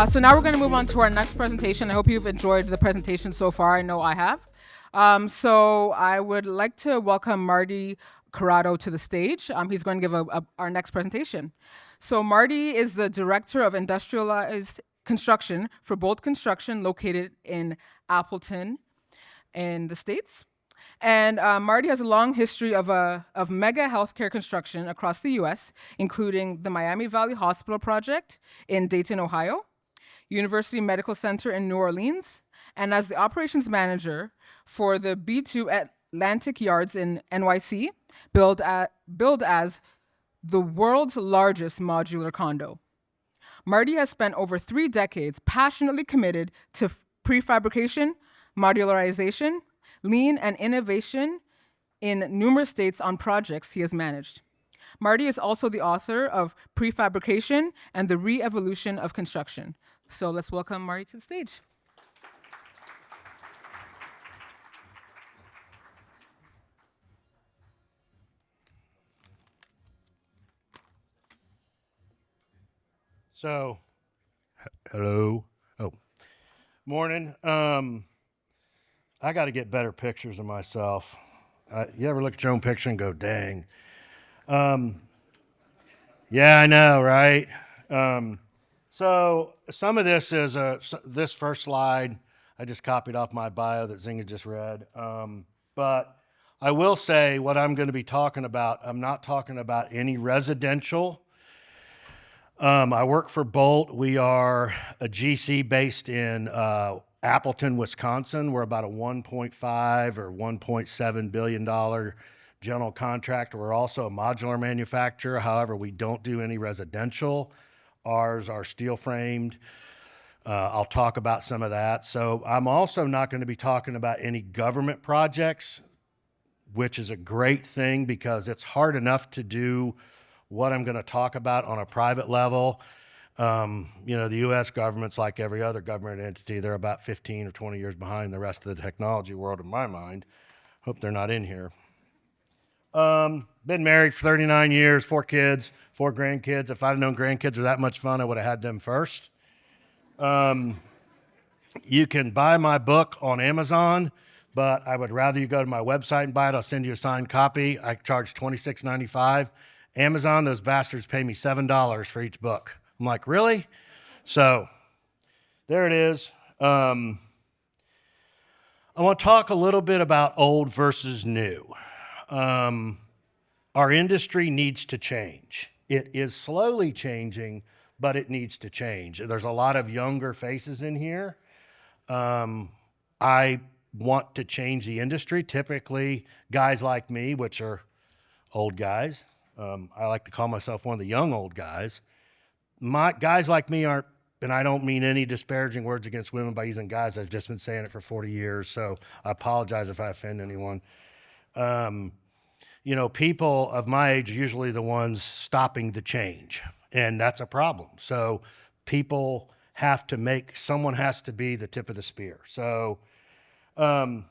So now we're going to move on to our next presentation. I hope you've enjoyed the presentation so far. I know I have. So I would like to welcome Marty Corrado to the stage. He's going to give our next presentation. So Marty is the Director of Industrialized Construction for Boldt Construction, located in Appleton in the States. And Marty has a long history of mega healthcare construction across the US, including the Miami Valley Hospital project in Dayton, Ohio, University Medical Center in New Orleans, and as the operations manager for the B2 Atlantic Yards in NYC, billed as the world's largest modular condo. Marty has spent over 3 decades passionately committed to prefabrication, modularization, lean, and innovation in numerous states on projects he has managed. Marty is also the author of Prefabrication and the Re-Evolution of Construction. So let's welcome Marty to the stage. So, hello. Oh, morning. I got to get better pictures of myself. You ever look at your own picture and go, dang? Yeah, I know, right? So some of this is this first slide. I just copied off my bio that Zinga just read. But I will say what I'm going to be talking about. I'm not talking about any residential. I work for Boldt. We are a GC based in Appleton, Wisconsin. We're about a $1.5 or $1.7 billion general contractor. We're also a modular manufacturer. However, we don't do any residential. Ours are steel framed. I'll talk about some of that. So I'm also not going to be talking about any government projects, which is a great thing because it's hard enough to do what I'm going to talk about on a private level. The U.S. government's like every other government entity. They're about 15 or 20 years behind the rest of the technology world, in my mind. Hope they're not in here. Been married for 39 years, 4 kids, 4 grandkids. If I'd known grandkids were that much fun, I would have had them first. You can buy my book on Amazon, but I would rather you go to my website and buy it. I'll send you a signed copy. I charge $26.95. Amazon, those bastards pay me $7 for each book. I'm like, really? So there it is. I want to talk a little bit about old versus new. Our industry needs to change. It is slowly changing, but it needs to change. There's a lot of younger faces in here. I want to change the industry. Typically, guys like me, which are old guys, I like to call myself one of the young old guys. Guys like me aren't, and I don't mean any disparaging words against women by using guys. I've just been saying it for 40 years, so I apologize if I offend anyone. People of my age are usually the ones stopping the change, and that's a problem. So people have to someone has to be the tip of the spear. So to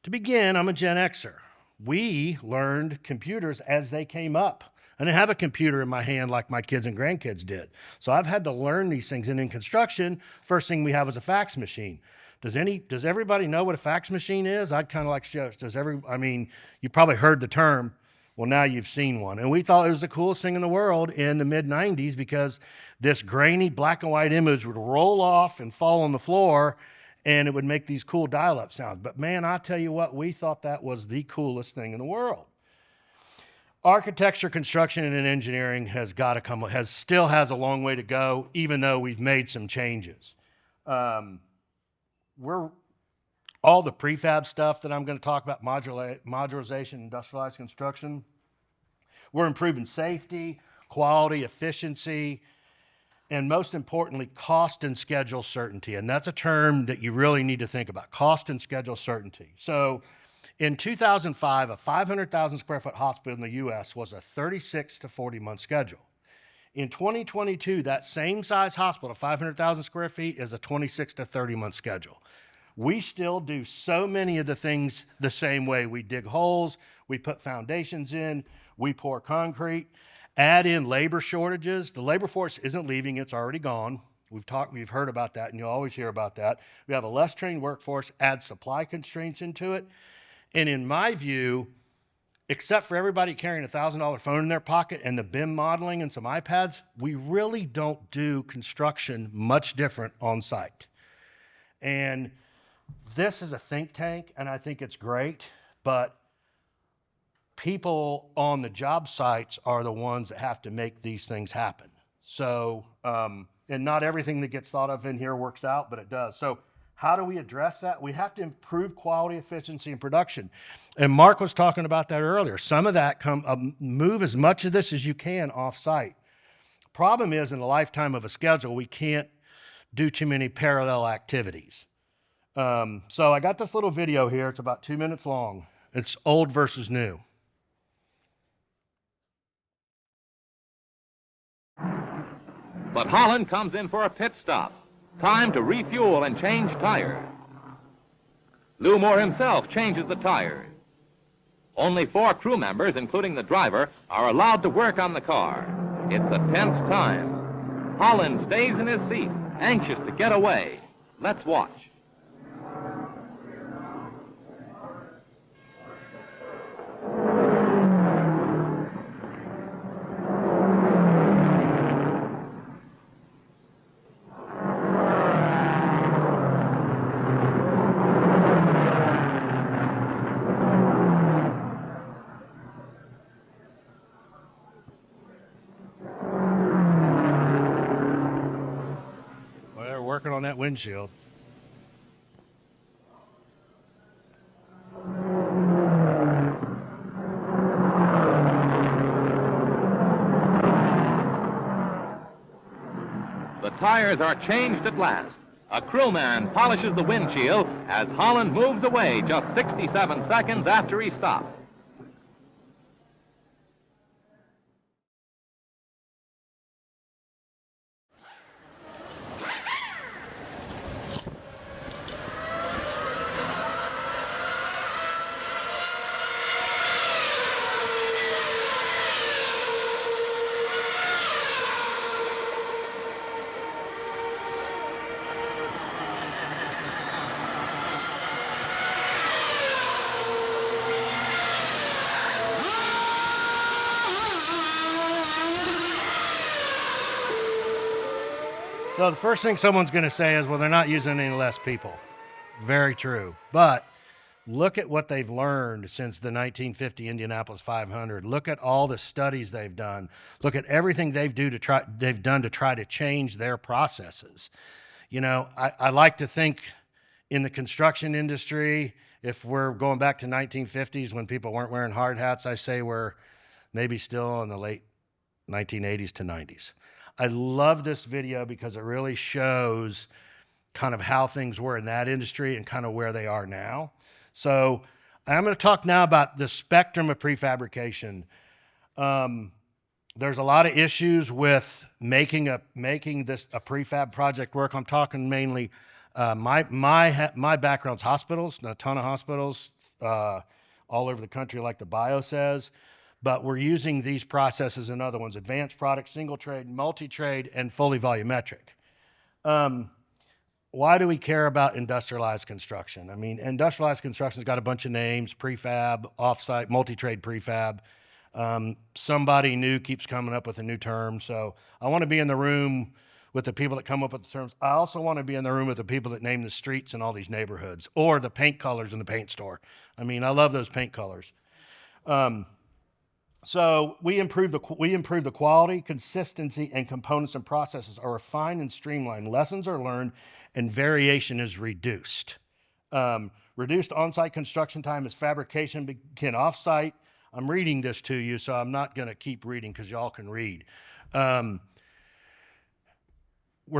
begin, I'm a Gen Xer. We learned computers as they came up. I didn't have a computer in my hand like my kids and grandkids did. So I've had to learn these things. And in construction, first thing we have is a fax machine. Does everybody know what a fax machine is? I'd kind of like to show. You probably heard the term. Well, now you've seen one. And we thought it was the coolest thing in the world in the mid-90s because this grainy black and white image would roll off and fall on the floor, and it would make these cool dial-up sounds. But man, I tell you what, we thought that was the coolest thing in the world. Architecture, construction, and engineering still has a long way to go, even though we've made some changes. All the prefab stuff that I'm going to talk about, modularization, industrialized construction, we're improving safety, quality, efficiency, and most importantly, cost and schedule certainty. And that's a term that you really need to think about, cost and schedule certainty. So in 2005, a 500,000 square foot hospital in the US was a 36 to 40 month schedule. In 2022, that same size hospital, 500,000 square feet, is a 26 to 30 month schedule. We still do so many of the things the same way. We dig holes, we put foundations in, we pour concrete. Add in labor shortages. The labor force isn't leaving, it's already gone. We've heard about that, and you'll always hear about that. We have a less trained workforce, add supply constraints into it. And in my view, except for everybody carrying a $1,000 phone in their pocket and the BIM modeling and some iPads, we really don't do construction much different on site. And this is a think tank, and I think it's great, but people on the job sites are the ones that have to make these things happen. So, and not everything that gets thought of in here works out, but it does. So how do we address that? We have to improve quality, efficiency, and production. And Mark was talking about that earlier. Some of that move as much of this as you can off-site. Problem is, in the lifetime of a schedule, we can't do too many parallel activities. So I got this little video here. It's about 2 minutes long. It's old versus new. But Holland comes in for a pit stop. Time to refuel and change tires. Lou Moore himself changes the tires. Only 4 crew members, including the driver, are allowed to work on the car. It's a tense time. Holland stays in his seat, anxious to get away. Let's watch. Working on that windshield. The tires are changed at last. A crewman polishes the windshield as Holland moves away just 67 seconds after he stopped. So the first thing someone's going to say is, well, they're not using any less people. Very true. But look at what they've learned since the 1950 Indianapolis 500. Look at all the studies they've done. Look at everything they've done to try to change their processes. You know, I like to think in the construction industry, if we're going back to 1950s when people weren't wearing hard hats, I say we're maybe still in the late 1980s to 90s. I love this video because it really shows kind of how things were in that industry and kind of where they are now. So I'm going to talk now about the spectrum of prefabrication. There's a lot of issues with making this a prefab project work. I'm talking mainly my background's hospitals, a ton of hospitals all over the country, like the bio says. But we're using these processes in other ones: advanced product, single trade, multi-trade, and fully volumetric. Why do we care about industrialized construction? I mean, industrialized construction's got a bunch of names: prefab, offsite, multi-trade prefab. Somebody new keeps coming up with a new term. So I want to be in the room with the people that come up with the terms. I also want to be in the room with the people that name the streets in all these neighborhoods, or the paint colors in the paint store. I mean, I love those paint colors. So we improve the quality, consistency, and components and processes are refined and streamlined. Lessons are learned, and variation is reduced. Reduced on-site construction time as fabrication begin off-site. I'm reading this to you, so I'm not going to keep reading because y'all can read. We're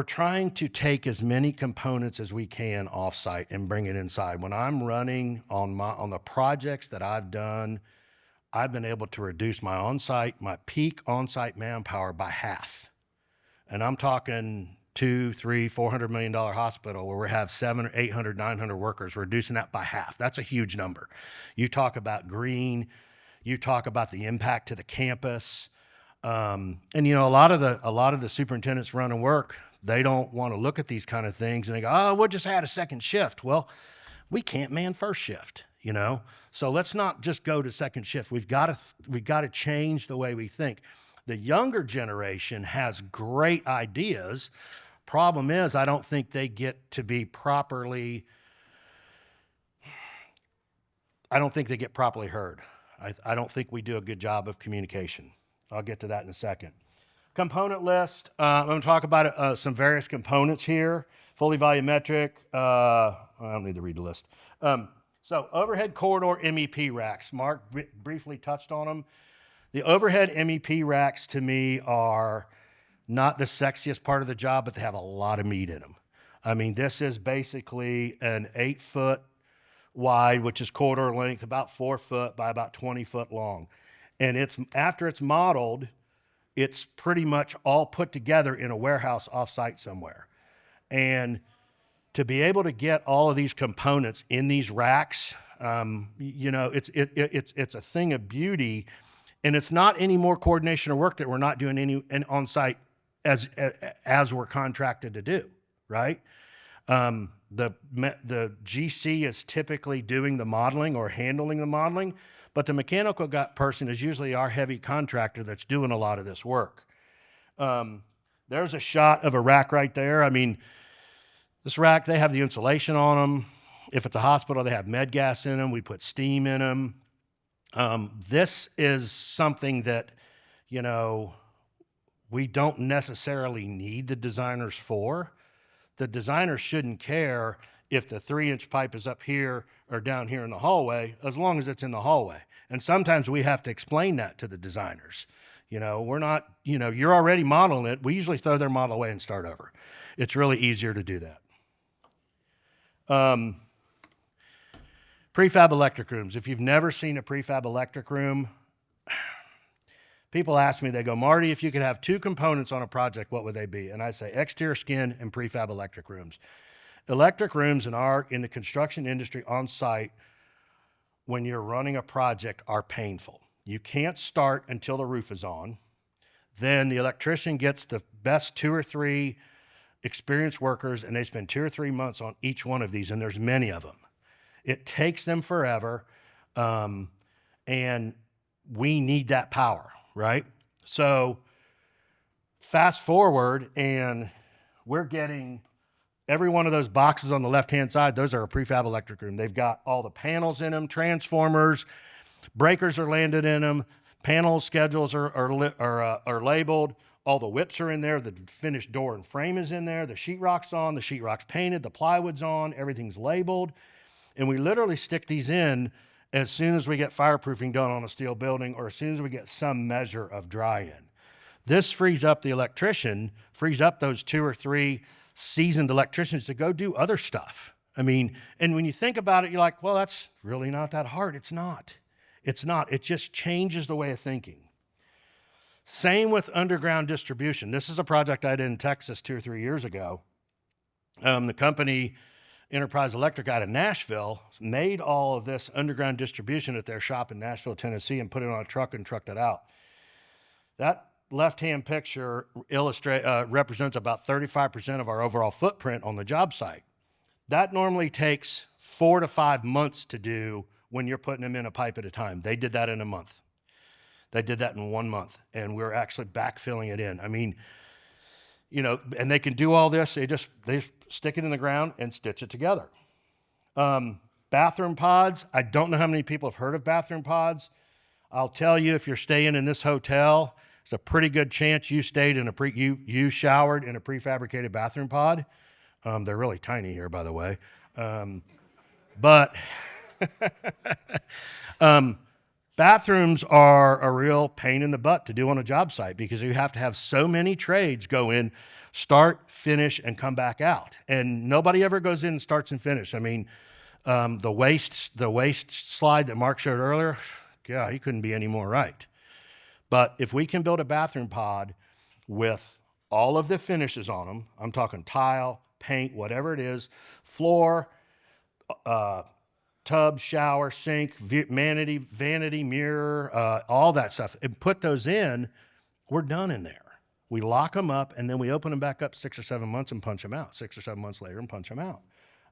trying to take as many components as we can off-site and bring it inside. When I'm running on the projects that I've done, I've been able to reduce my peak on-site manpower by half. And I'm talking $200, $300, $400 million hospital where we have 700, 800, 900 workers, reducing that by half. That's a huge number. You talk about green, you talk about the impact to the campus. And you know, a lot of the superintendents running work, they don't want to look at these kind of things and they go, oh, we'll just add a second shift. Well, we can't man first shift, you know? So let's not just go to second shift. We've got to change the way we think. The younger generation has great ideas. Problem is, I don't think they get to be properly, I don't think they get properly heard. I don't think we do a good job of communication. I'll get to that in a second. Component list. I'm going to talk about some various components here. Fully volumetric. I don't need to read the list. So overhead corridor MEP racks. Mark briefly touched on them. The overhead MEP racks to me are not the sexiest part of the job, but they have a lot of meat in them. I mean, this is basically an 8-foot wide, which is corridor length, about 4 foot by about 20 foot long. And after it's modeled, it's pretty much all put together in a warehouse offsite somewhere. And to be able to get all of these components in these racks, you know, it's a thing of beauty, and it's not any more coordination or work that we're not doing any on site as we're contracted to do, right? The GC is typically doing the modeling or handling the modeling, but the mechanical person is usually our heavy contractor that's doing a lot of this work. There's a shot of a rack right there. I mean, this rack, they have the insulation on them. If it's a hospital, they have med gas in them. We put steam in them. This is something that, you know, we don't necessarily need the designers for. The designer shouldn't care if the 3-inch pipe is up here or down here in the hallway, as long as it's in the hallway. And sometimes we have to explain that to the designers. You know, we're not, you know, you're already modeling it. We usually throw their model away and start over. It's really easier to do that. Prefab electric rooms. If you've never seen a prefab electric room, people ask me, they go, Marty, if you could have 2 components on a project, what would they be? And I say exterior skin and prefab electric rooms. Electric rooms in the construction industry on site, when you're running a project, are painful. You can't start until the roof is on. Then the electrician gets the best 2 or 3 experienced workers, and they spend 2 or 3 months on each one of these, and there's many of them. It takes them forever, and we need that power, right? So fast forward, and we're getting every one of those boxes on the left-hand side. Those are a prefab electric room. They've got all the panels in them, transformers, breakers are landed in them, panel schedules are labeled. All the whips are in there. The finished door and frame is in there. The sheetrock's on. The sheetrock's painted. The plywood's on. Everything's labeled. And we literally stick these in as soon as we get fireproofing done on a steel building or as soon as we get some measure of dry-in. This frees up the electrician, frees up those 2 or 3 seasoned electricians to go do other stuff. I mean, and when you think about it, you're like, well, that's really not that hard. It's not. It's not. It just changes the way of thinking. Same with underground distribution. This is a project I did in Texas 2 or 3 years ago. The company, Enterprise Electric out of Nashville, made all of this underground distribution at their shop in Nashville, Tennessee, and put it on a truck and trucked it out. That left-hand picture represents about 35% of our overall footprint on the job site. That normally takes 4 to 5 months to do when you're putting them in a pipe at a time. They did that in a month. They did that in 1 month, and we're actually backfilling it in. I mean, you know, and they can do all this. They stick it in the ground and stitch it together. Bathroom pods. I don't know how many people have heard of bathroom pods. I'll tell you, if you're staying in this hotel, there's a pretty good chance you stayed in you showered in a prefabricated bathroom pod. They're really tiny here, by the way. But bathrooms are a real pain in the butt to do on a job site because you have to have so many trades go in, start, finish, and come back out. And nobody ever goes in and starts and finish. I mean, the waste slide that Mark showed earlier, yeah, he couldn't be any more right. But if we can build a bathroom pod with all of the finishes on them, I'm talking tile, paint, whatever it is, floor, tub, shower, sink, vanity, mirror, all that stuff, and put those in, we're done in there. We lock them up, and then we open them back up 6 or 7 months and punch them out. 6 or 7 months later and punch them out.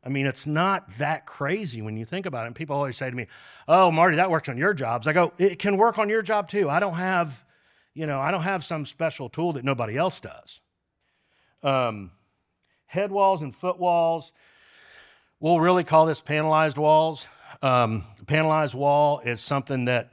I mean, it's not that crazy when you think about it. And people always say to me, "Oh, Marty, that works on your jobs." I go, "It can work on your job too. I don't have some special tool that nobody else does." Head walls and foot walls, we'll really call this panelized walls. Panelized wall is something that,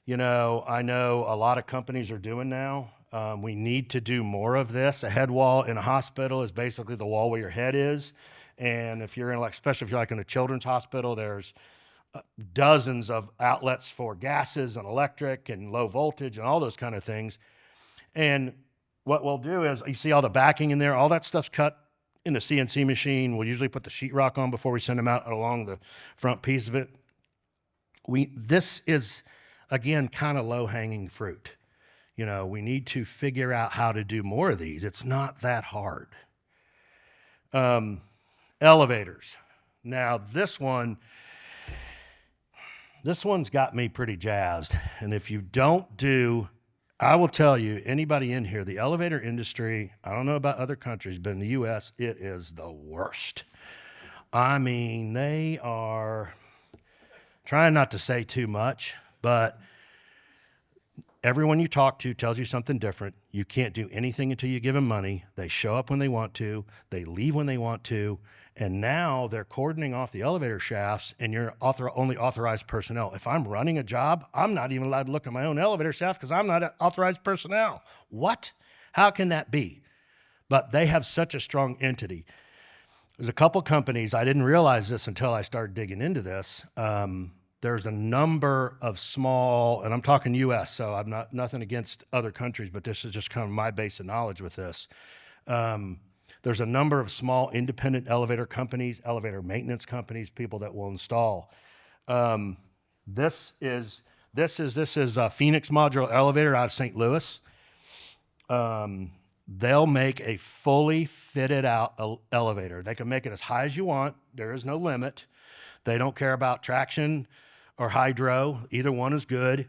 I know a lot of companies are doing now. We need to do more of this. A head wall in a hospital is basically the wall where your head is. And if you're in, especially if you're in a children's hospital, there's dozens of outlets for gases and electric and low voltage and all those kind of things. And what we'll do is, you see all the backing in there, all that stuff's cut in the CNC machine. We'll usually put the sheetrock on before we send them out along the front piece of it. This is, again, kind of low-hanging fruit. We need to figure out how to do more of these. It's not that hard. Elevators. Now, this one's got me pretty jazzed. And if you don't do, I will tell you, anybody in here, the elevator industry, I don't know about other countries, but in the U.S., it is the worst. I mean, they are trying not to say too much, but everyone you talk to tells you something different. You can't do anything until you give them money. They show up when they want to. They leave when they want to. And now they're cordoning off the elevator shafts, and you're only authorized personnel. If I'm running a job, I'm not even allowed to look at my own elevator shaft because I'm not authorized personnel. What? How can that be? But they have such a strong entity. There's a couple companies, I didn't realize this until I started digging into this. There's a number of small, and I'm talking U.S., so I'm nothing against other countries, but this is just kind of my base of knowledge with this. There's a number of small independent elevator companies, elevator maintenance companies, people that will install. This is a Phoenix Modular Elevator out of St. Louis. They'll make a fully fitted out elevator. They can make it as high as you want. There is no limit. They don't care about traction or hydro. Either one is good.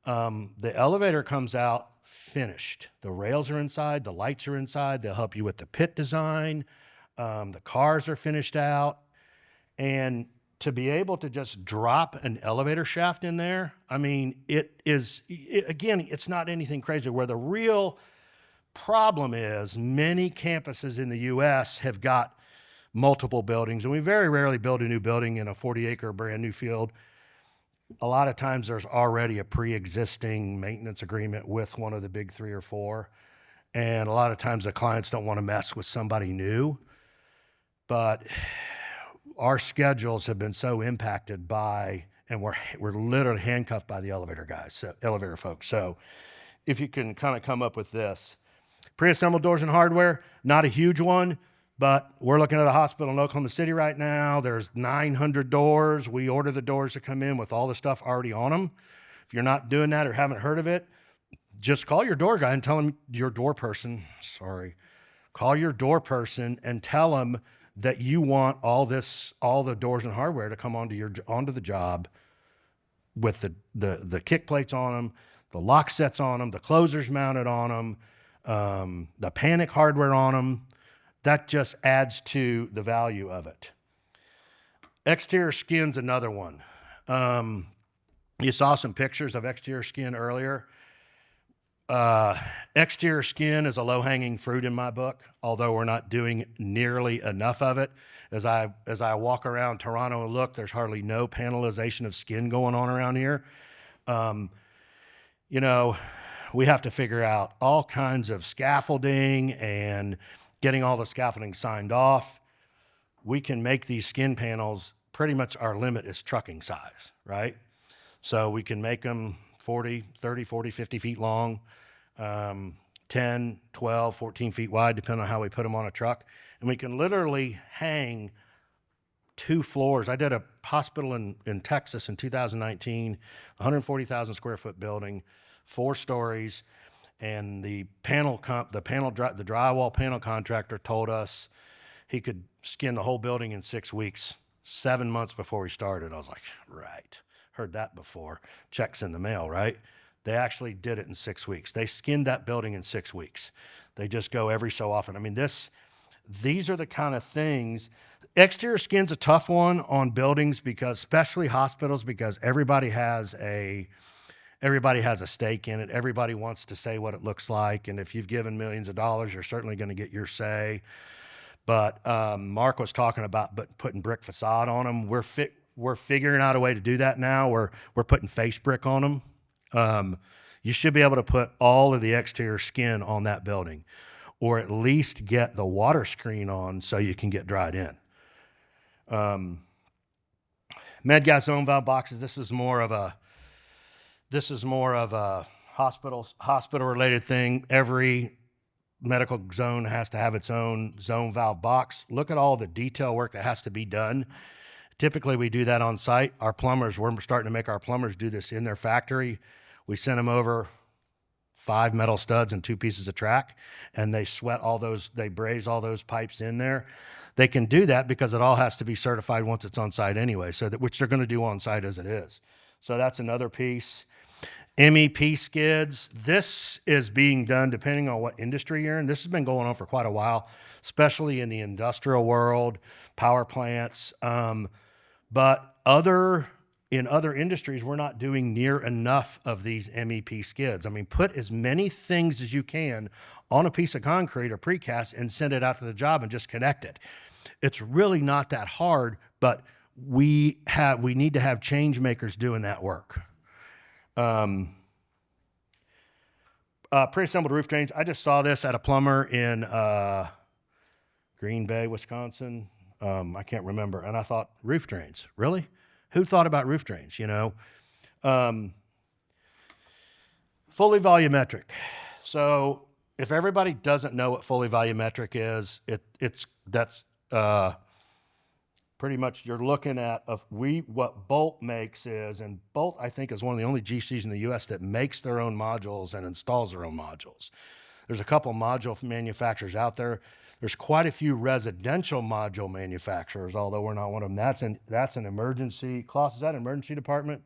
The elevator comes out finished. The rails are inside. The lights are inside. They'll help you with the pit design. The cars are finished out. And to be able to just drop an elevator shaft in there, I mean, again, it's not anything crazy. Where the real problem is, many campuses in the U.S. have got multiple buildings, and we very rarely build a new building in a 40-acre brand new field. A lot of times there's already a pre-existing maintenance agreement with one of the big 3 or 4. And a lot of times the clients don't want to mess with somebody new. But our schedules have been so impacted by, and we're literally handcuffed by the elevator guys, so elevator folks. So if you can kind of come up with this. Pre-assembled doors and hardware, not a huge one. But we're looking at a hospital in Oklahoma City right now. There's 900 doors. We order the doors to come in with all the stuff already on them. If you're not doing that or haven't heard of it, just call your door guy and tell him, call your door person and tell them that you want all the doors and hardware to come onto the job with the kick plates on them, the lock sets on them, the closers mounted on them, the panic hardware on them. That just adds to the value of it. Exterior skin's another one. You saw some pictures of exterior skin earlier. Exterior skin is a low-hanging fruit in my book, although we're not doing nearly enough of it. As I walk around Toronto and look, there's hardly no panelization of skin going on around here. We have to figure out all kinds of scaffolding and getting all the scaffolding signed off. We can make these skin panels, pretty much our limit is trucking size, right? So we can make them 30, 40, 50 feet long, 10, 12, 14 feet wide, depending on how we put them on a truck. And we can literally hang 2 floors. I did a hospital in Texas in 2019, 140,000 square foot building, 4 stories. And the drywall panel contractor told us he could skin the whole building in 6 weeks, 7 months before we started. I was like, right, heard that before. Checks in the mail, right? They actually did it in 6 weeks. They skinned that building in 6 weeks. They just go every so often. I mean, these are the kind of things. Exterior skin's a tough one on buildings, because especially hospitals, because everybody has a stake in it. Everybody wants to say what it looks like, and if you've given millions of dollars, you're certainly going to get your say. But Mark was talking about putting brick facade on them. We're figuring out a way to do that now. We're putting face brick on them. You should be able to put all of the exterior skin on that building, or at least get the water screen on so you can get dried in. Med gas zone valve boxes. This is more of a hospital related thing. Every medical zone has to have its own zone valve box. Look at all the detail work that has to be done. Typically, we do that on site. We're starting to make our plumbers do this in their factory. We send them over 5 metal studs and 2 pieces of track, and they braze all those pipes in there. They can do that because it all has to be certified once it's on site anyway, which they're going to do on site as it is. So that's another piece. MEP skids. This is being done depending on what industry you're in. This has been going on for quite a while, especially in the industrial world, power plants. But in other industries, we're not doing near enough of these MEP skids. I mean, put as many things as you can on a piece of concrete or precast and send it out to the job and just connect it. It's really not that hard, but we need to have change makers doing that work. Pre-assembled roof drains. I just saw this at a plumber in Green Bay, Wisconsin. I can't remember. And I thought, roof drains, really? Who thought about roof drains, Fully volumetric. So if everybody doesn't know what fully volumetric is, that's pretty much you're looking at what Boldt makes is, and Boldt, I think, is one of the only GCs in the U.S. that makes their own modules and installs their own modules. There's a couple module manufacturers out there. There's quite a few residential module manufacturers, although we're not one of them. That's an emergency. Klaus, is that an emergency department?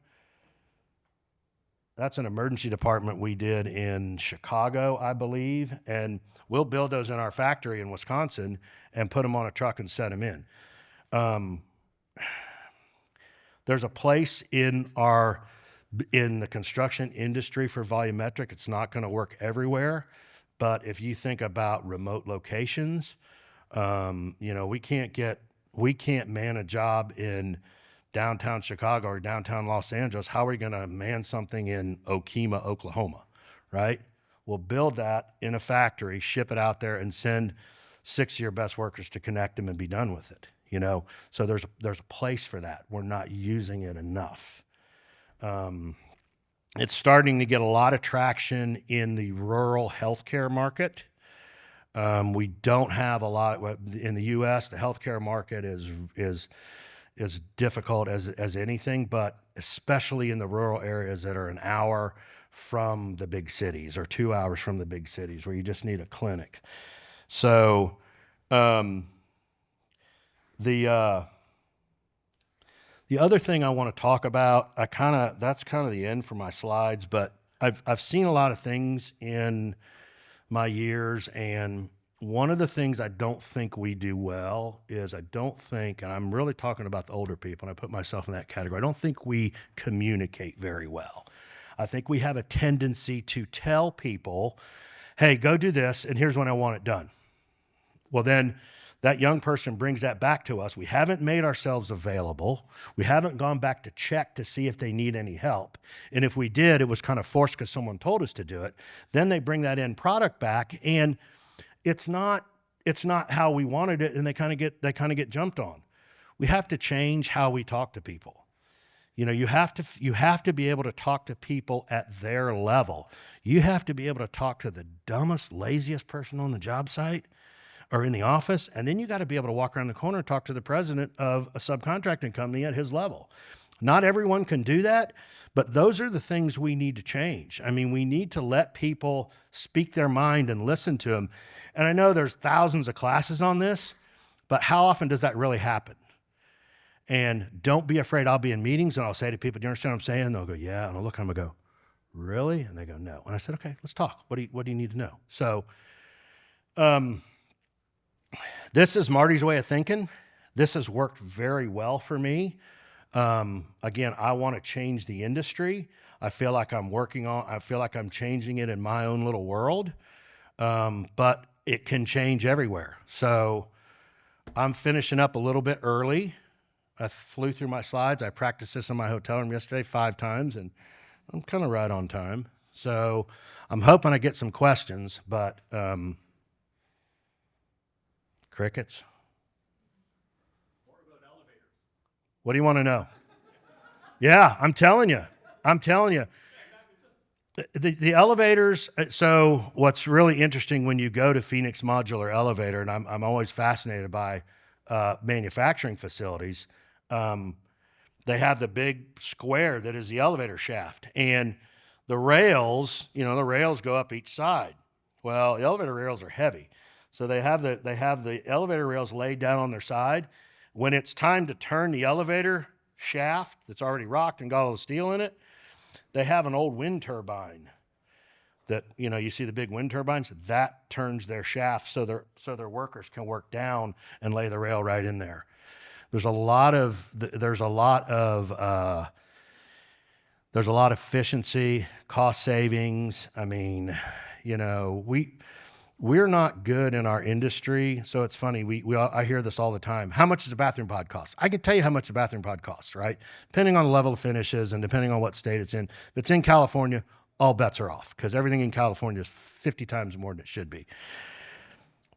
That's an emergency department we did in Chicago, I believe, and we'll build those in our factory in Wisconsin and put them on a truck and set them in. There's a place in the construction industry for volumetric. It's not going to work everywhere, but if you think about remote locations, we can't man a job in downtown Chicago or downtown Los Angeles. How are we going to man something in Okemah, Oklahoma, right? We'll build that in a factory, ship it out there, and send 6 of your best workers to connect them and be done with it. So there's a place for that. We're not using it enough. It's starting to get a lot of traction in the rural healthcare market. We don't have a lot in the U.S. The healthcare market is difficult as anything, but especially in the rural areas that are an hour from the big cities or 2 hours from the big cities where you just need a clinic. So the other thing I want to talk about, that's kind of the end for my slides, but I've seen a lot of things in my years, and one of the things I don't think we do well is and I'm really talking about the older people, and I put myself in that category, I don't think we communicate very well. I think we have a tendency to tell people, hey, go do this, and here's when I want it done. Well, then that young person brings that back to us. We haven't made ourselves available. We haven't gone back to check to see if they need any help. And if we did, it was kind of forced because someone told us to do it. Then they bring that end product back, and it's not how we wanted it, and they kind of get jumped on. We have to change how we talk to people. You have to be able to talk to people at their level. You have to be able to talk to the dumbest, laziest person on the job site or in the office, and then you got to be able to walk around the corner and talk to the president of a subcontracting company at his level. Not everyone can do that, but those are the things we need to change. I mean, we need to let people speak their mind and listen to them. And I know there's thousands of classes on this, but how often does that really happen? And don't be afraid. I'll be in meetings and I'll say to people, do you understand what I'm saying? And they'll go, yeah. And I'll look at them and go, really? And they go, no. And I said, okay, let's talk. What do you need to know? So this is Marty's way of thinking. This has worked very well for me. Again, I want to change the industry. I feel like I'm changing it in my own little world. But it can change everywhere. So I'm finishing up a little bit early. I flew through my slides. I practiced this in my hotel room yesterday 5 times, and I'm kind of right on time. So I'm hoping I get some questions, but crickets. What do you want to know? Yeah, I'm telling you. The elevators, so what's really interesting when you go to Phoenix Modular Elevator, and I'm always fascinated by manufacturing facilities, they have the big square that is the elevator shaft. And the rails, the rails go up each side. Well, the elevator rails are heavy. So they have the elevator rails laid down on their side. When it's time to turn the elevator shaft that's already rocked and got all the steel in it, they have an old wind turbine that, you see the big wind turbines, that turns their shaft so their workers can work down and lay the rail right in there. There's a lot of efficiency, cost savings. I mean, we're not good in our industry. So it's funny. I hear this all the time. How much does a bathroom pod cost? I can tell you how much a bathroom pod costs, right? Depending on the level of finishes and depending on what state it's in. If it's in California, all bets are off because everything in California is 50 times more than it should be.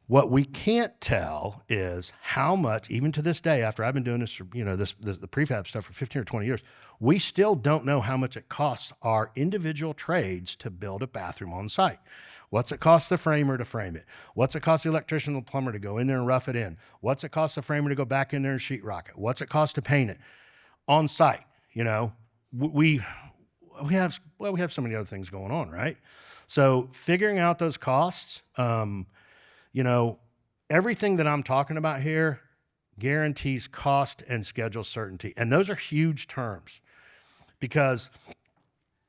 What we can't tell is how much, even to this day, after I've been doing this for, the prefab stuff for 15 or 20 years, we still don't know how much it costs our individual trades to build a bathroom on site. What's it cost the framer to frame it? What's it cost the electrician and the plumber to go in there and rough it in? What's it cost the framer to go back in there and sheetrock it? What's it cost to paint it on site? We have so many other things going on, right? So figuring out those costs, everything that I'm talking about here guarantees cost and schedule certainty. And those are huge terms because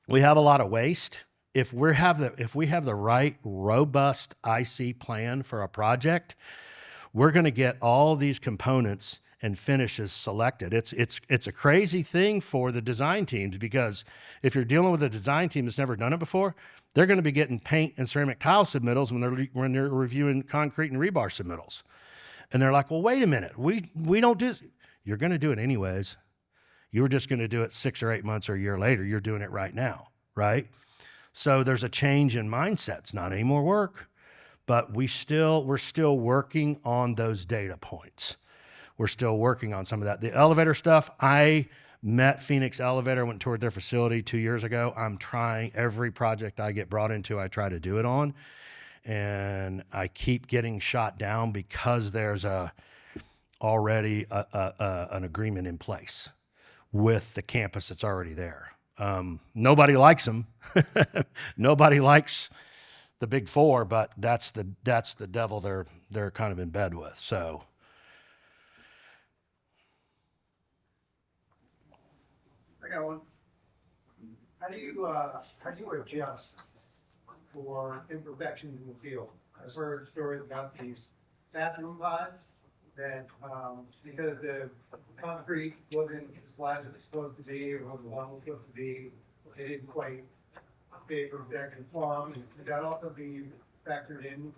we have a lot of waste. If we have the right robust IC plan for a project, we're going to get all these components and finishes selected. It's a crazy thing for the design teams because if you're dealing with a design team that's never done it before, they're going to be getting paint and ceramic tile submittals when they're reviewing concrete and rebar submittals. And they're like, well, wait a minute. We don't do this. You're going to do it anyways. You were just going to do it 6 or 8 months or a year later. You're doing it right now, right? So there's a change in mindsets, not any more work, but we're still working on those data points. We're still working on some of that. The elevator stuff, I met Phoenix Elevator, went and toured their facility 2 years ago. I'm trying every project I get brought into, I try to do it on. And I keep getting shot down because there's already an agreement in place with the campus that's already there. Nobody likes them. Nobody likes the big four, but that's the devil they're kind of in bed with. So. I got one. How do you adjust for imperfections in the field? I've heard stories about these bathroom pods that because the concrete wasn't as flat as it's supposed to be or what the wall was supposed to be, they didn't quite fit or exactly plumb. Is that also being factored in?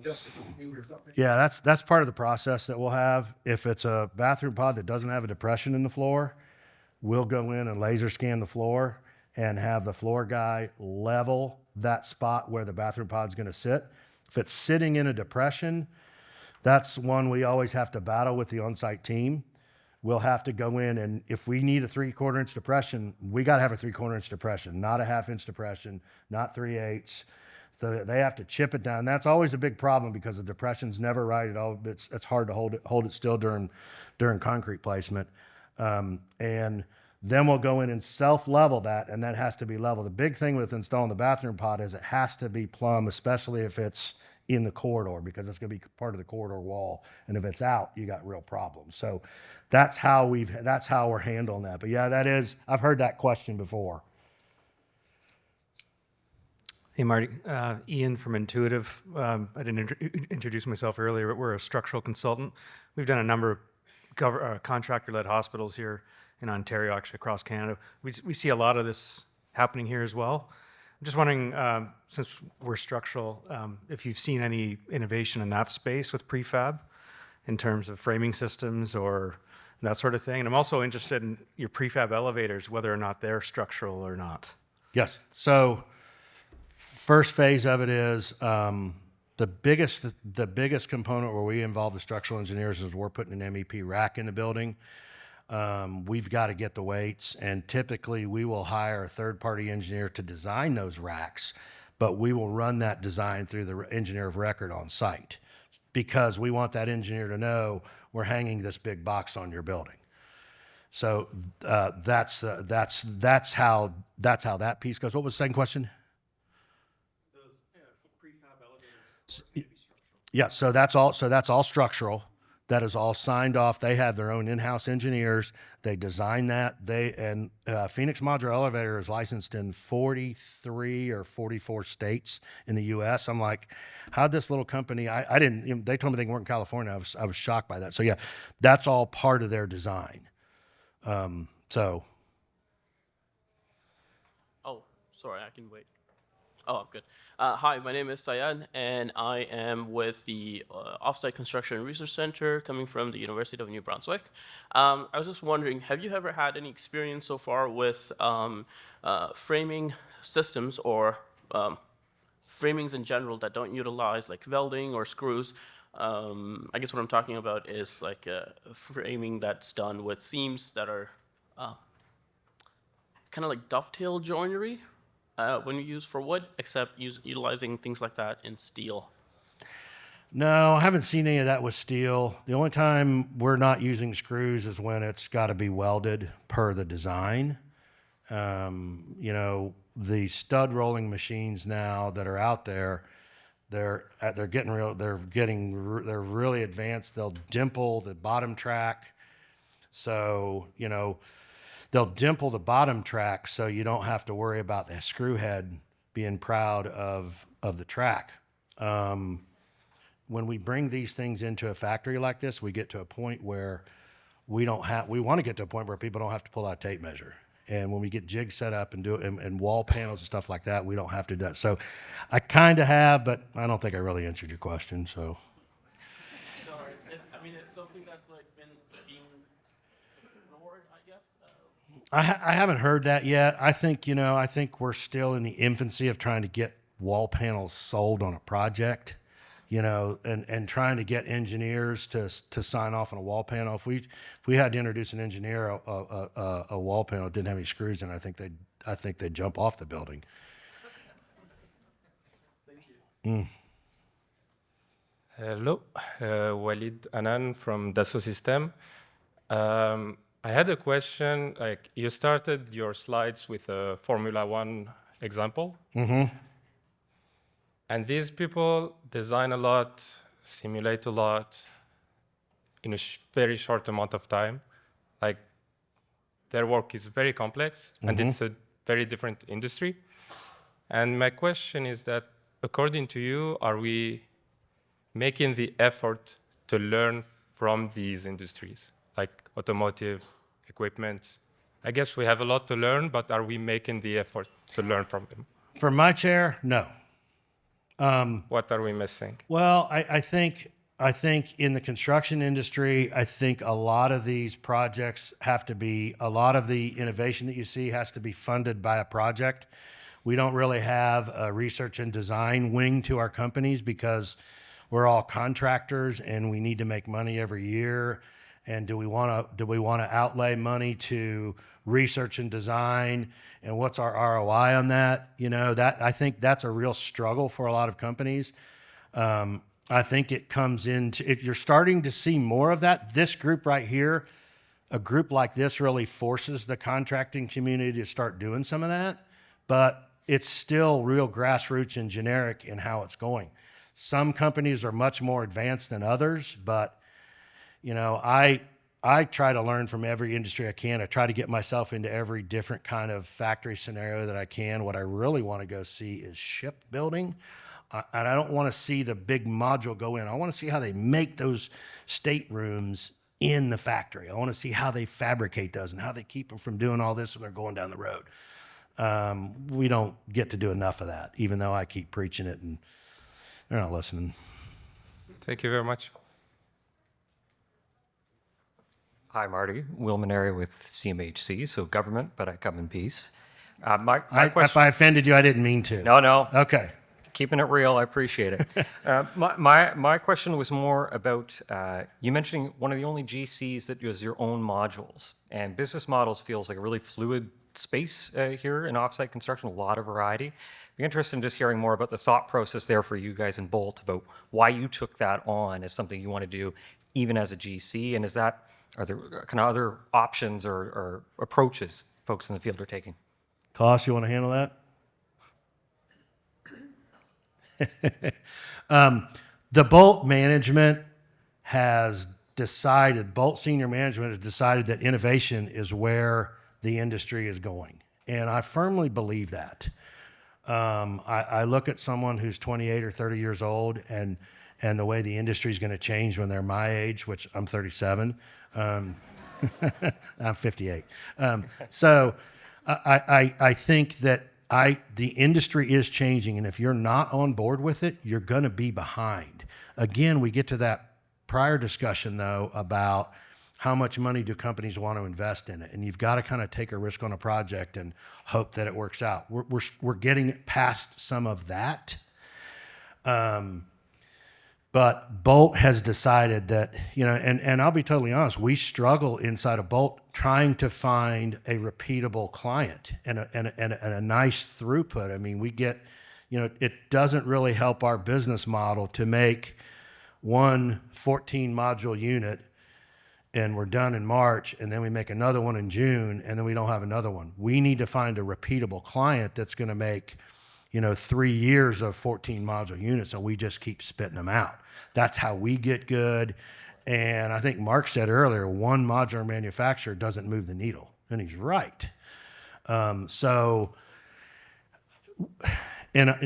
Just or something? Yeah, that's part of the process that we'll have. If it's a bathroom pod that doesn't have a depression in the floor, we'll go in and laser scan the floor and have the floor guy level that spot where the bathroom pod's going to sit. If it's sitting in a depression, that's one we always have to battle with the on-site team. We'll have to go in, and if we need a 3/4 inch depression, we got to have a 3/4 inch depression, not a 1/2 inch depression, not 3/8. So they have to chip it down. That's always a big problem because the depression's never right at all. It's hard to hold it still during concrete placement. And then we'll go in and self-level that, and that has to be level. The big thing with installing the bathroom pod is it has to be plumb, especially if it's in the corridor, because it's going to be part of the corridor wall. And if it's out, you got real problems. So that's how we're handling that. But yeah, I've heard that question before. Hey, Marty. Ian from Intuitive. I didn't introduce myself earlier, but we're a structural consultant. We've done a number of contractor-led hospitals here in Ontario, actually across Canada. We see a lot of this happening here as well. I'm just wondering, since we're structural, if you've seen any innovation in that space with prefab in terms of framing systems or that sort of thing. And I'm also interested in your prefab elevators, whether or not they're structural or not. Yes. So first phase of it is the biggest component where we involve the structural engineers is we're putting an MEP rack in the building. We've got to get the weights, and typically we will hire a third-party engineer to design those racks, but we will run that design through the engineer of record on site because we want that engineer to know we're hanging this big box on your building. So that's how that piece goes. What was the second question? Yeah, so that's all structural. That is all signed off. They have their own in-house engineers. They design that. Phoenix Modular Elevator is licensed in 43 or 44 states in the U.S. I'm like, how'd this little company? I didn't. They told me they can work in California. I was shocked by that. So yeah, that's all part of their design. So. Oh, sorry, I can wait. Oh, good. Hi, my name is Sayad, and I am with the Offsite Construction and Research Center coming from the University of New Brunswick. I was just wondering, have you ever had any experience so far with framing systems or framings in general that don't utilize like welding or screws? I guess what I'm talking about is like framing that's done with seams that are kind of like dovetail joinery. When you use for wood, except utilizing things like that in steel. No, I haven't seen any of that with steel. The only time we're not using screws is when it's got to be welded per the design. The stud rolling machines now that are out there, they're really advanced. They'll dimple the bottom track, so they'll dimple the bottom track so you don't have to worry about the screw head being proud of the track. When we bring these things into a factory like this, we get to a point where we want to get to a point where people don't have to pull out a tape measure. And when we get jigs set up and wall panels and stuff like that, we don't have to do that. So I kind of have, but I don't think I really answered your question, so. Sorry, it's something that's like being explored, I guess. I haven't heard that yet. I think we're still in the infancy of trying to get wall panels sold on a project, and trying to get engineers to sign off on a wall panel. If we had to introduce an engineer a wall panel that didn't have any screws in it, I think they'd jump off the building. Thank you. Hello, Walid Anan from Dassault System. I had a question. Like, you started your slides with a Formula One example. Mm-hmm. And these people design a lot, simulate a lot in a very short amount of time. Like, their work is very complex, and it's a very different industry. And my question is that, according to you, are we making the effort to learn from these industries, like automotive, equipment? I guess we have a lot to learn, but are we making the effort to learn from them? From my chair, no. What are we missing? Well, I think in the construction industry, I think a lot of these projects a lot of the innovation that you see has to be funded by a project. We don't really have a research and design wing to our companies because we're all contractors and we need to make money every year. And do we want to outlay money to research and design? And what's our ROI on that? I think that's a real struggle for a lot of companies. I think it comes into it. You're starting to see more of that. This group right here, a group like this really forces the contracting community to start doing some of that, but it's still real grassroots and generic in how it's going. Some companies are much more advanced than others, but I try to learn from every industry I can. I try to get myself into every different kind of factory scenario that I can. What I really want to go see is shipbuilding. And I don't want to see the big module go in. I want to see how they make those staterooms in the factory. I want to see how they fabricate those and how they keep them from doing all this when they're going down the road. We don't get to do enough of that, even though I keep preaching it and they're not listening. Thank you very much. Hi, Marty. Will Maneri with CMHC, so government, but I come in peace. My If question. I offended you, I didn't mean to. No. Okay. Keeping it real, I appreciate it. My question was more about you mentioning one of the only GCs that does your own modules, and business models feels like a really fluid space here in offsite construction, a lot of variety. Be interested in just hearing more about the thought process there for you guys in Boldt about why you took that on as something you want to do even as a GC, and are there kind of other options or approaches folks in the field are taking? Klaus, you want to handle that? The Boldt management has decided, Boldt senior management has decided that innovation is where the industry is going. And I firmly believe that. I look at someone who's 28 or 30 years old and the way the industry is going to change when they're my age, which I'm 37. I'm 58. So I think that the industry is changing, and if you're not on board with it, you're going to be behind. Again, we get to that prior discussion, though, about how much money do companies want to invest in it, and you've got to kind of take a risk on a project and hope that it works out. We're getting past some of that. But Boldt has decided that, and I'll be totally honest, we struggle inside of Boldt trying to find a repeatable client and a nice throughput. I mean, we get, it doesn't really help our business model to make one 14 module unit and we're done in March, and then we make another one in June, and then we don't have another one. We need to find a repeatable client that's going to make 3 years of 14 module units, and we just keep spitting them out. That's how we get good. And I think Mark said earlier, one modular manufacturer doesn't move the needle, and he's right. And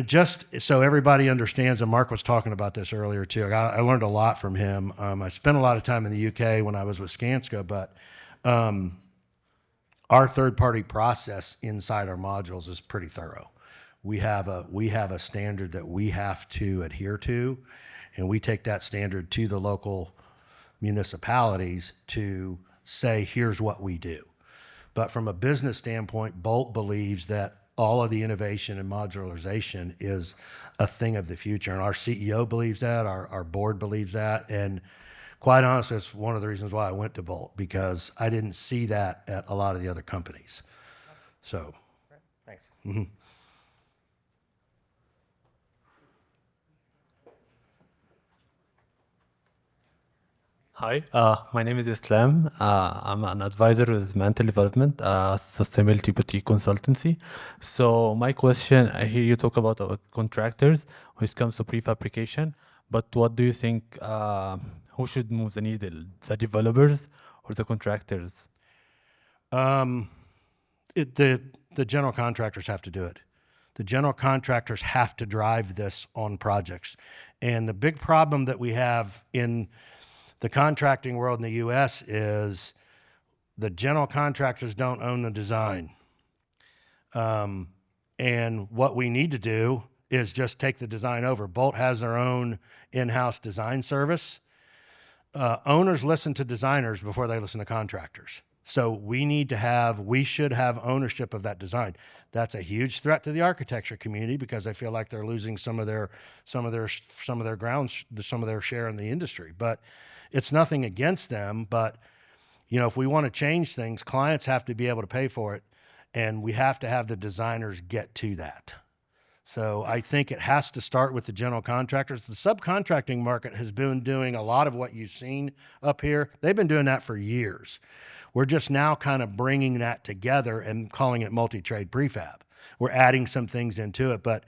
just so everybody understands, and Mark was talking about this earlier too, I learned a lot from him. I spent a lot of time in the UK when I was with Skanska, but our third-party process inside our modules is pretty thorough. We have a standard that we have to adhere to, and we take that standard to the local municipalities to say, here's what we do. But from a business standpoint, Boldt believes that all of the innovation and modularization is a thing of the future. And our CEO believes that, our board believes that, and quite honestly, that's one of the reasons why I went to Boldt, because I didn't see that at a lot of the other companies. So. Thanks. Mm-hmm. Hi, my name is Islam. I'm an advisor with Mental Development, Sustainability Boutique Consultancy. So my question, I hear you talk about contractors when it comes to prefabrication, but what do you think, who should move the needle, the developers or the contractors? The general contractors have to do it. The general contractors have to drive this on projects. And the big problem that we have in the contracting world in the U.S. is the general contractors don't own the design. And what we need to do is just take the design over. Boldt has their own in-house design service. Owners listen to designers before they listen to contractors. So we should have ownership of that design. That's a huge threat to the architecture community because they feel like they're losing some of their grounds, some of their share in the industry. But it's nothing against them. But if we want to change things, clients have to be able to pay for it, and we have to have the designers get to that. So I think it has to start with the general contractors. The subcontracting market has been doing a lot of what you've seen up here. They've been doing that for years. We're just now kind of bringing that together and calling it multi-trade prefab. We're adding some things into it, but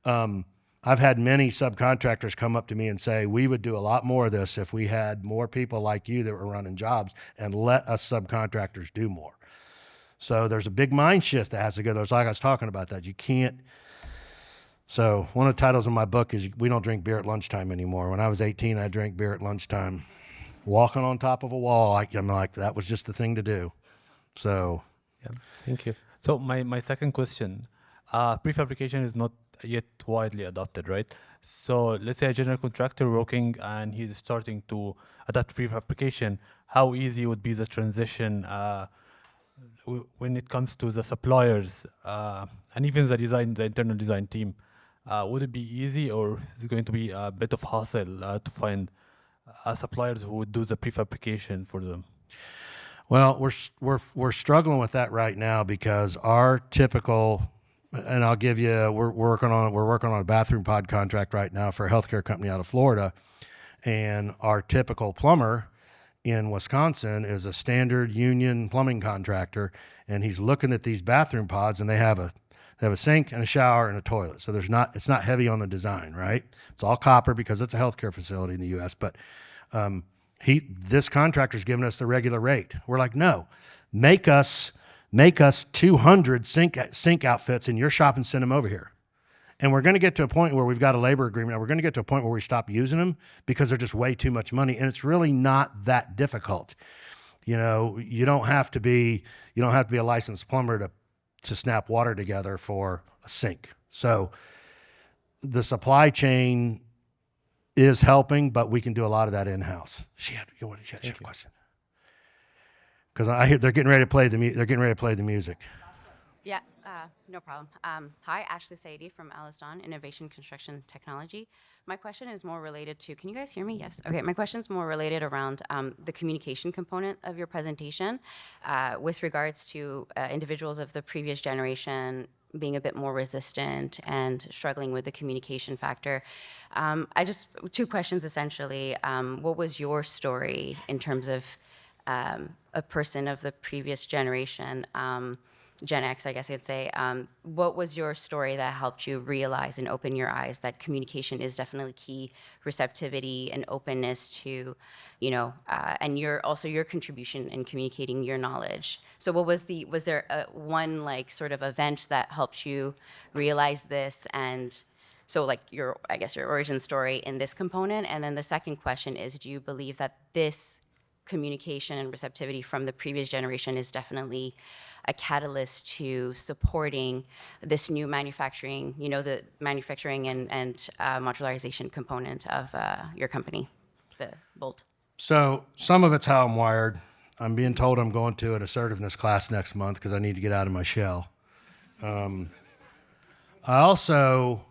I I've had many subcontractors come up to me and say, we would do a lot more of this if we had more people like you that were running jobs and let us subcontractors do more. So there's a big mind shift that has to go. There's like I was talking about that. You can't. So one of the titles of my book is We Don't Drink Beer at Lunchtime Anymore. When I was 18, I drank beer at lunchtime. Walking on top of a wall, I'm like, that was just the thing to do. So. Yeah, thank you. So my second question, prefabrication is not yet widely adopted, right? So let's say a general contractor working and he's starting to adopt prefabrication. How easy would be the transition when it comes to the suppliers and even the design, the internal design team? Would it be easy, or is it going to be a bit of hassle to find suppliers who would do the prefabrication for them? Well, we're struggling with that right now because our typical, and I'll give you, we're working on a bathroom pod contract right now for a healthcare company out of Florida, and our typical plumber in Wisconsin is a standard union plumbing contractor, and he's looking at these bathroom pods, and they have a sink and a shower and a toilet. So it's not heavy on the design, right? It's all copper because it's a healthcare facility in the U.S. But this contractor's giving us the regular rate. We're like, no, make us 200 sink outfits in your shop and send them over here. And we're going to get to a point where we've got a labor agreement. And we're going to get to a point where we stop using them because they're just way too much money. And it's really not that difficult. You know, you don't have to be a licensed plumber to snap water together for a sink. So the supply chain is helping, but we can do a lot of that in-house. She had a question. Because I hear they're getting ready to play the music. Yeah, no problem. Hi, Ashley Saidi from Alisdan Innovation Construction Technology. My question is more related to, can you guys hear me? Yes. Okay, my question is more related around the communication component of your presentation with regards to individuals of the previous generation being a bit more resistant and struggling with the communication factor. Two questions essentially. What was your story in terms of a person of the previous generation, Gen X, I guess I'd say, what was your story that helped you realize and open your eyes that communication is definitely key, receptivity and openness to, and your contribution in communicating your knowledge. So was there one like sort of event that helped you realize this? And so like your origin story in this component. And then the second question is, do you believe that this communication and receptivity from the previous generation is definitely a catalyst to supporting this new manufacturing, the manufacturing and modularization component of your company, the Boldt? So some of it's how I'm wired. I'm being told I'm going to an assertiveness class next month because I need to get out of my shell. I also,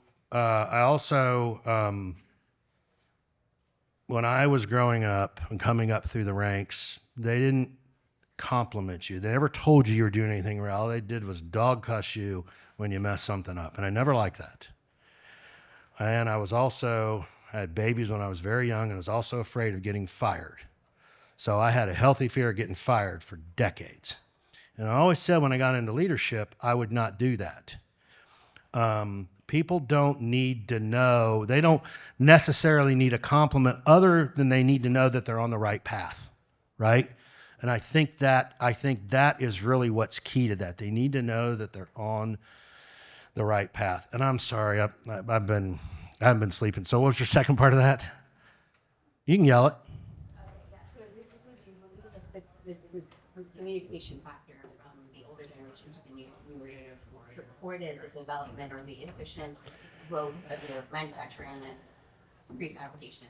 when I was growing up and coming up through the ranks, they didn't compliment you. They never told you were doing anything wrong. All they did was dog cuss you when you messed something up. And I never liked that. And I had babies when I was very young, and I was also afraid of getting fired. So I had a healthy fear of getting fired for decades. And I always said when I got into leadership, I would not do that. People don't need to know, they don't necessarily need a compliment other than they need to know that they're on the right path, right? And I think that is really what's key to that. They need to know that they're on the right path. And I'm sorry, I haven't been sleeping. So what was your second part of that? You can yell it. Yeah, so basically, do you believe that this communication factor from the older generation to the new supported the development or the efficient growth of your manufacturing and prefabrication?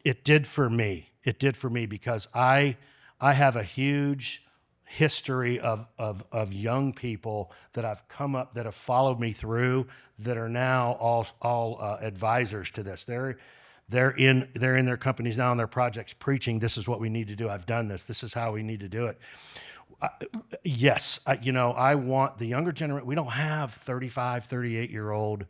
It did for me. It did for me because I have a huge history of young people that I've come up, that have followed me through, that are now all advisors to this. They're in their companies now and their projects preaching, this is what we need to do. I've done this. This is how we need to do it. Yes, I want the younger generation. We don't have 35, 38-year-old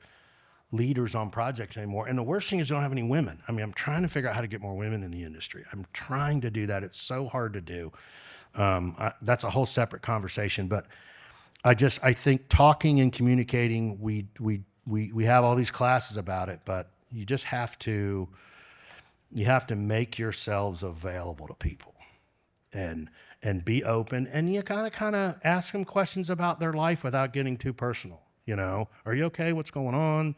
leaders on projects anymore. And the worst thing is we don't have any women. I mean, I'm trying to figure out how to get more women in the industry. I'm trying to do that. It's so hard to do. That's a whole separate conversation. But I think talking and communicating, we we have all these classes about it, but you just have to make yourselves available to people and be open, and you kind of ask them questions about their life without getting too personal. You know, are you okay? What's going on?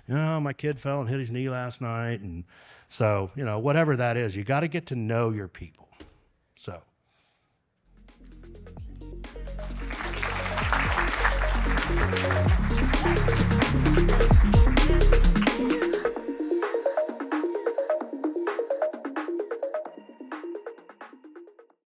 You know, my kid fell and hit his knee last night. And so, you know, whatever that is, you got to get to know your people. So.